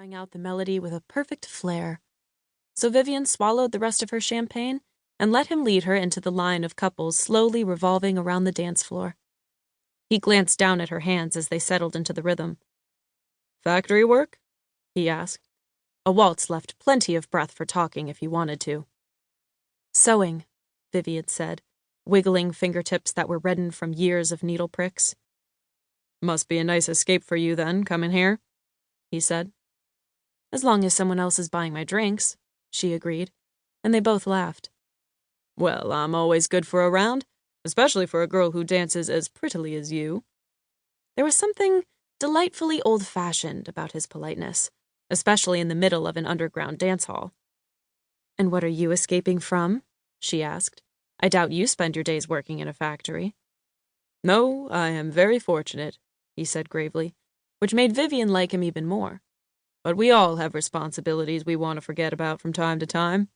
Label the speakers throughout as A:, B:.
A: drawing out the melody with a perfect flair. So Vivian swallowed the rest of her champagne and let him lead her into the line of couples slowly revolving around the dance floor. He glanced down at her hands as they settled into the rhythm. "Factory work?" he asked. A waltz left plenty of breath for talking if you wanted to. "Sewing," Vivian said, wiggling fingertips that were reddened from years of needle pricks. "Must be a nice escape for you, then, coming here," he said. "As long as someone else is buying my drinks," she agreed, and they both laughed. "Well, I'm always good for a round, especially for a girl who dances as prettily as you." There was something delightfully old-fashioned about his politeness, especially in the middle of an underground dance hall. "And what are you escaping from?" she asked. "I doubt you spend your days working in a factory." "No, I am very fortunate," he said gravely, which made Vivian like him even more. "But we all have responsibilities we want to forget about from time to time."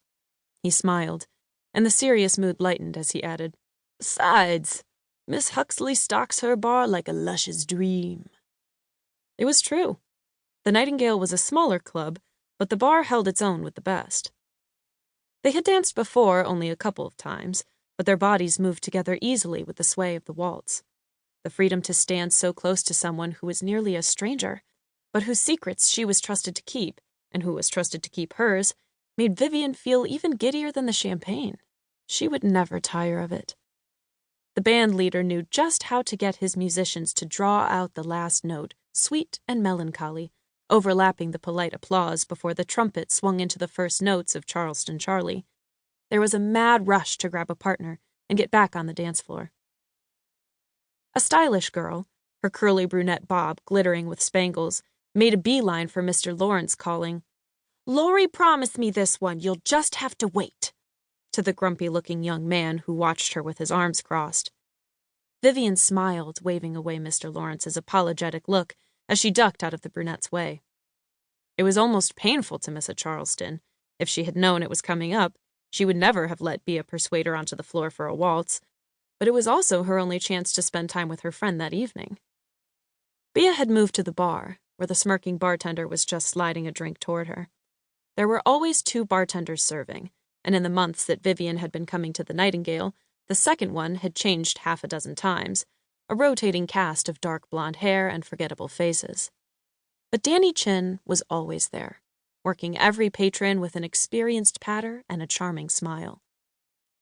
A: He smiled, and the serious mood lightened as he added, "Besides, Miss Huxley stocks her bar like a luscious dream." It was true. The Nightingale was a smaller club, but the bar held its own with the best. They had danced before only a couple of times, but their bodies moved together easily with the sway of the waltz. The freedom to stand so close to someone who was nearly a stranger, but whose secrets she was trusted to keep, and who was trusted to keep hers, made Vivian feel even giddier than the champagne. She would never tire of it. The band leader knew just how to get his musicians to draw out the last note, sweet and melancholy, overlapping the polite applause before the trumpet swung into the first notes of Charleston Charlie. There was a mad rush to grab a partner and get back on the dance floor. A stylish girl, her curly brunette bob glittering with spangles, made a beeline for Mr. Lawrence, calling, "Laurie promised me this one, you'll just have to wait," to the grumpy-looking young man who watched her with his arms crossed. Vivian smiled, waving away Mr. Lawrence's apologetic look as she ducked out of the brunette's way. It was almost painful to miss a Charleston. If she had known it was coming up, she would never have let Bea persuade her onto the floor for a waltz, but it was also her only chance to spend time with her friend that evening. Bea had moved to the bar, where the smirking bartender was just sliding a drink toward her. There were always 2 bartenders serving, and in the months that Vivian had been coming to the Nightingale, the second one had changed half a dozen times, a rotating cast of dark blonde hair and forgettable faces. But Danny Chin was always there, working every patron with an experienced patter and a charming smile.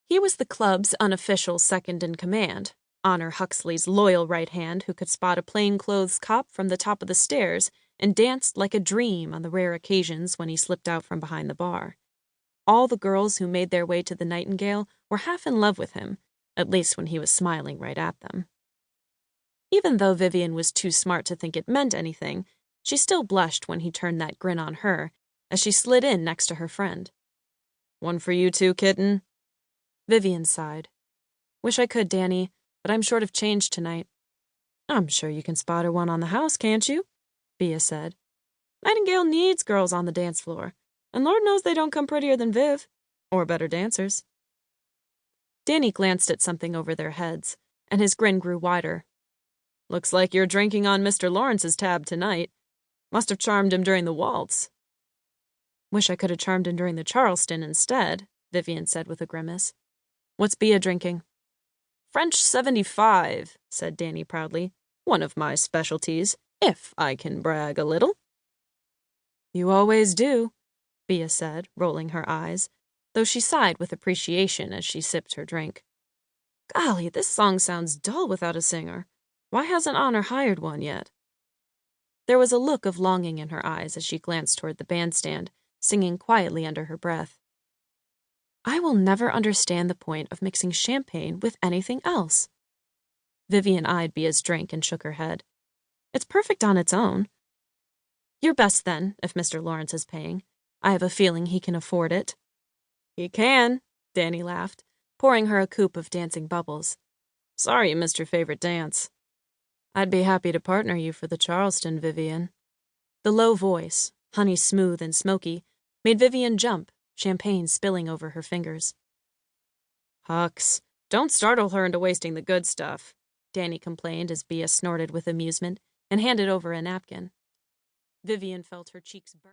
A: He was the club's unofficial second-in-command, Honor Huxley's loyal right hand who could spot a plainclothes cop from the top of the stairs and danced like a dream on the rare occasions when he slipped out from behind the bar. All the girls who made their way to the Nightingale were half in love with him, at least when he was smiling right at them. Even though Vivian was too smart to think it meant anything, she still blushed when he turned that grin on her as she slid in next to her friend. "One for you too, kitten?" Vivian sighed. "Wish I could, Danny, but I'm short of change tonight." "I'm sure you can spot her one on the house, can't you?" Bea said. "Nightingale needs girls on the dance floor, and Lord knows they don't come prettier than Viv, or better dancers." Danny glanced at something over their heads, and his grin grew wider. "Looks like you're drinking on Mr. Lawrence's tab tonight. Must have charmed him during the waltz." "Wish I could have charmed him during the Charleston instead," Vivian said with a grimace. "What's Bea drinking?" "French 75, said Danny proudly. "One of my specialties, if I can brag a little." "You always do," Bea said, rolling her eyes, though she sighed with appreciation as she sipped her drink. "Golly, this song sounds dull without a singer. Why hasn't Honor hired one yet?" There was a look of longing in her eyes as she glanced toward the bandstand, singing quietly under her breath. "I will never understand the point of mixing champagne with anything else." Vivian eyed Bea's drink and shook her head. "It's perfect on its own." "Your best, then, if Mr. Lawrence is paying. I have a feeling he can afford it." "He can," Danny laughed, pouring her a coupe of dancing bubbles. "Sorry you missed your favorite dance." "I'd be happy to partner you for the Charleston, Vivian." The low voice, honey smooth and smoky, made Vivian jump, champagne spilling over her fingers. "Hux, don't startle her into wasting the good stuff," Danny complained as Bea snorted with amusement and handed over a napkin. Vivian felt her cheeks burn.